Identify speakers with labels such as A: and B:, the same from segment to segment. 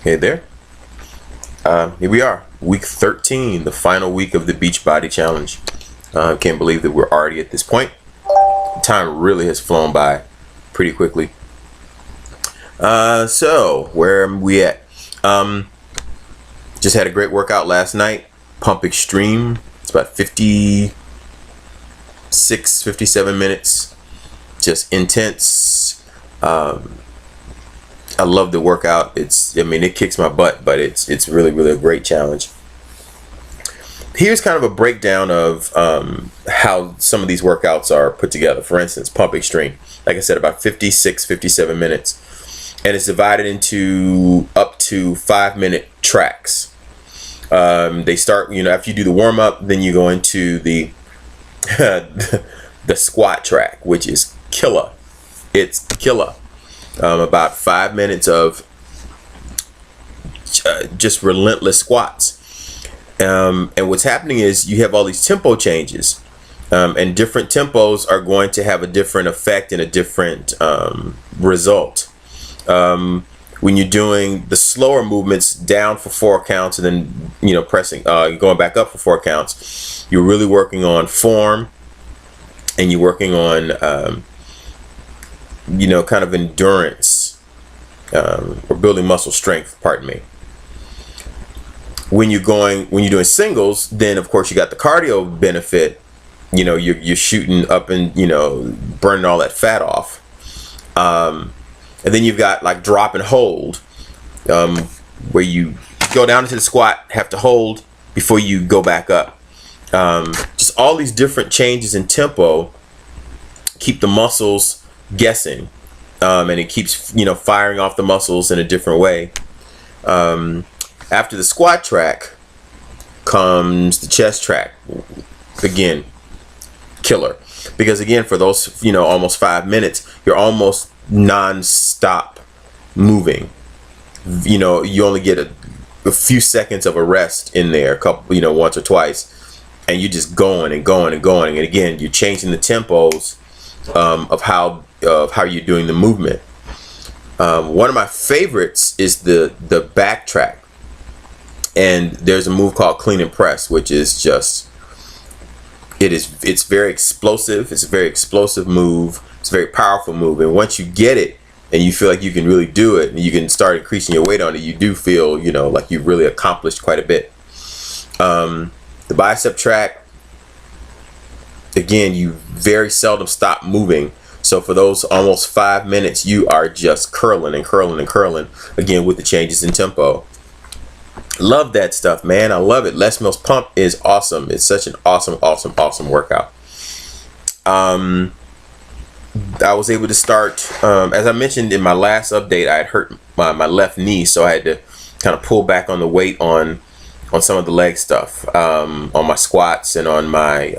A: Hey there. Here we are, week 13, the final week of the Beachbody challenge. Can't believe that we're already at this point. Time really has flown by pretty quickly. So where are we at? Just had a great workout last night. Pump Extreme. It's about 56, 57 minutes. Just intense. I love the workout. It kicks my butt, but it's really a great challenge. Here's kind of a breakdown of how some of these workouts are put together. For instance, Pump Extreme, like I said, about 56, 57 minutes, and it's divided into up to 5-minute tracks. They start, after you do the warm up, then you go into the the squat track, which is killer. It's killer. About 5 minutes of just relentless squats. And what's happening is you have all these tempo changes, and different tempos are going to have a different effect and a different result. When you're doing the slower movements down for 4 counts and then pressing, going back up for 4 counts, you're really working on form, and you're working on kind of endurance, or building muscle strength, pardon me. When you're doing singles, then of course you got the cardio benefit. You're shooting up and burning all that fat off. And then you've got like drop and hold, where you go down into the squat, have to hold before you go back up. Just all these different changes in tempo keep the muscles guessing, and it keeps firing off the muscles in a different way. After the squat track comes the chest track. Again, killer, because again, for those almost 5 minutes, you're almost non-stop moving. You only get a few seconds of a rest in there, a couple, once or twice, and you're just going and going and going. And again, you're changing the tempos of how you're doing the movement. One of my favorites is the back track, and there's a move called clean and press, which is just it's very explosive. It's a very explosive move. It's a very powerful move, and once you get it and you feel like you can really do it and you can start increasing your weight on it, you do feel like you've really accomplished quite a bit. The bicep track, again, you very seldom stop moving. So for those almost 5 minutes, you are just curling and curling and curling, again, with the changes in tempo. Love that stuff, man. I love it. Les Mills Pump is awesome. It's such an awesome workout. I was able to start, as I mentioned in my last update, I had hurt my left knee, so I had to kind of pull back on the weight on some of the leg stuff, on my squats and on my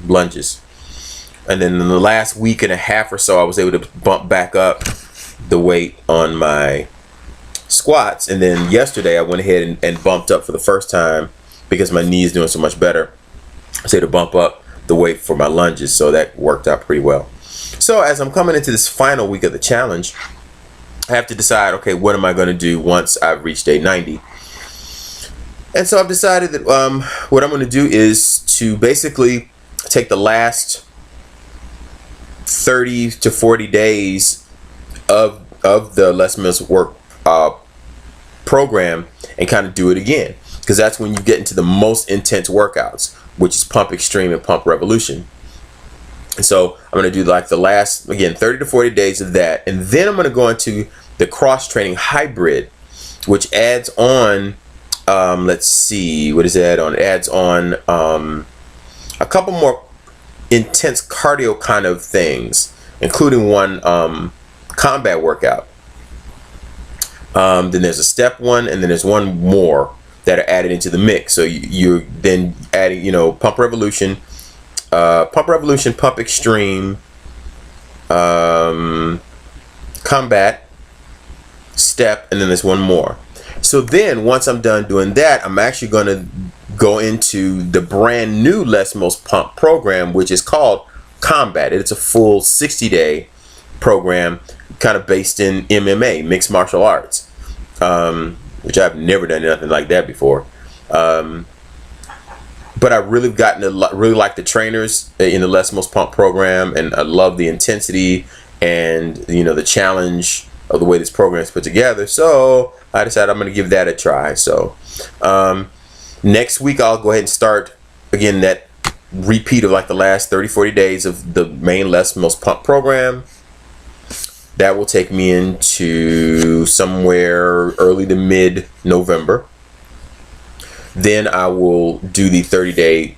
A: lunges. And then in the last week and a half or so, I was able to bump back up the weight on my squats. And then yesterday, I went ahead and bumped up for the first time, because my knee is doing so much better. I was able to bump up the weight for my lunges, so that worked out pretty well. So as I'm coming into this final week of the challenge, I have to decide, okay, what am I going to do once I've reached day 90? And so I've decided that what I'm going to do is to basically take the last 30 to 40 days of the Les Mills work program and kind of do it again, because that's when you get into the most intense workouts, which is Pump Extreme and Pump Revolution. And so I'm going to do like the last, again, 30 to 40 days of that, and then I'm going to go into the cross training hybrid, which adds on let's see, what does it add on? It adds on a couple more intense cardio kind of things, including one combat workout. Then there's a step one, and then there's one more that are added into the mix. So you're then adding, Pump Revolution, Pump Extreme, combat, step, and then there's one more. So then once I'm done doing that, I'm actually going to go into the brand new Les Mills Pump program, which is called Combat. It's a full 60-day program, kind of based in MMA, mixed martial arts. which I've never done nothing like that before. But I've really gotten to really like the trainers in the Less Most Pump program, and I love the intensity and the challenge of the way this program is put together. So I decided I'm going to give that a try. So next week I'll go ahead and start again that repeat of like the last 30-40 days of the main Less Most Pump program. That will take me into somewhere early to mid-November. Then I will do the 30-day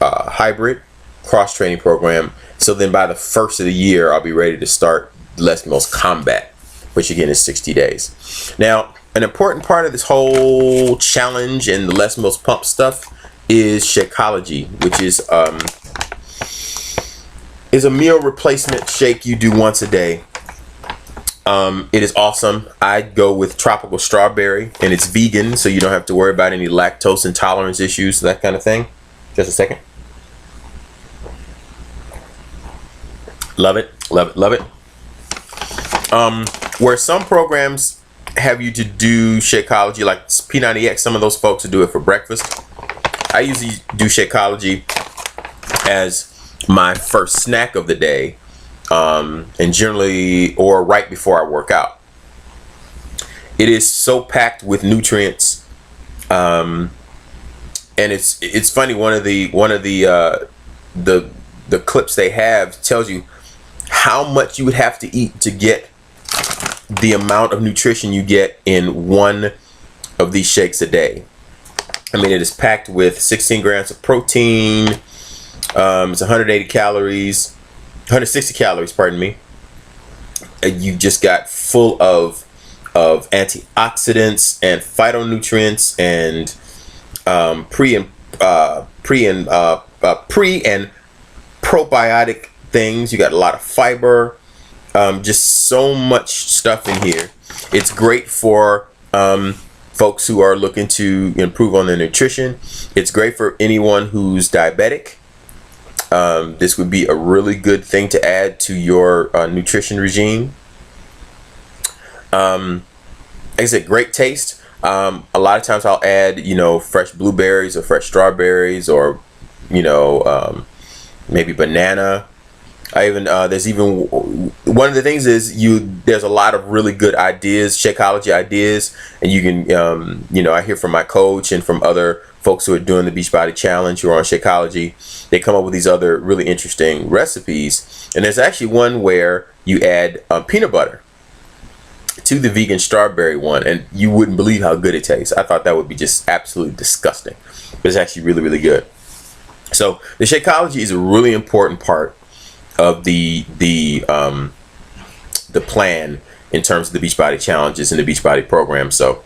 A: hybrid cross-training program. So then by the first of the year, I'll be ready to start Less Most Combat, which again is 60 days. Now, an important part of this whole challenge and the Less Most Pump stuff is Shakeology, which is a meal replacement shake you do once a day. It is awesome. I go with tropical strawberry, and it's vegan, so you don't have to worry about any lactose intolerance issues, that kind of thing. Just a second. Love it, love it, love it. Where some programs have you to do Shakeology, like P90X, some of those folks who do it for breakfast. I usually do Shakeology as my first snack of the day. And generally, or right before I work out. It is so packed with nutrients, and it's funny. One of the clips they have tells you how much you would have to eat to get the amount of nutrition you get in one of these shakes a day. I mean, it is packed with 16 grams of protein. It's 180 calories. 160 calories, pardon me. You just got full of antioxidants and phytonutrients and pre and probiotic things. You got a lot of fiber. Just so much stuff in here. It's great for folks who are looking to improve on their nutrition. It's great for anyone who's diabetic. This would be a really good thing to add to your nutrition regime. Like I said, great taste. A lot of times I'll add, fresh blueberries or fresh strawberries, or, maybe banana. There's even one of the things is there's a lot of really good ideas, Shakeology ideas, and you can, I hear from my coach and from other folks who are doing the Beachbody Challenge who are on Shakeology. They come up with these other really interesting recipes, and there's actually one where you add peanut butter to the vegan strawberry one, and you wouldn't believe how good it tastes. I thought that would be just absolutely disgusting, but it's actually really, really good. So the Shakeology is a really important part of the plan in terms of the Beachbody challenges and the Beachbody program. So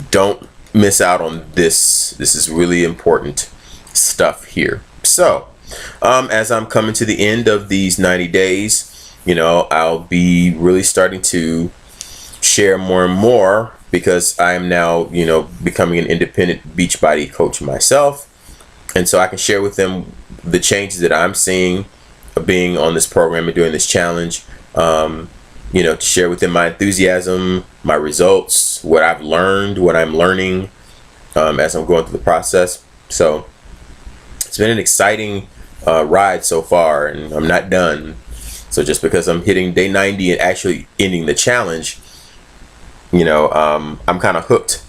A: don't miss out on this. This is really important stuff here. So as I'm coming to the end of these 90 days, I'll be really starting to share more and more, because I am now, becoming an independent Beachbody coach myself. And so I can share with them the changes that I'm seeing being on this program and doing this challenge, to share with them my enthusiasm, my results, what I've learned, what I'm learning as I'm going through the process. So it's been an exciting ride so far, and I'm not done. So just because I'm hitting day 90 and actually ending the challenge, I'm kind of hooked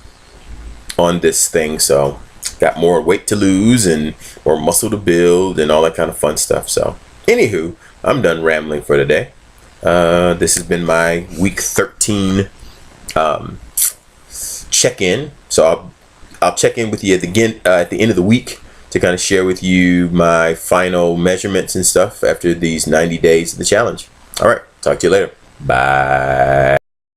A: on this thing. So got more weight to lose and more muscle to build and all that kind of fun stuff. So anywho, I'm done rambling for today. This has been my week 13 check-in. So I'll check in with you at the end of the week to kind of share with you my final measurements and stuff after these 90 days of the challenge. All right, talk to you later. Bye.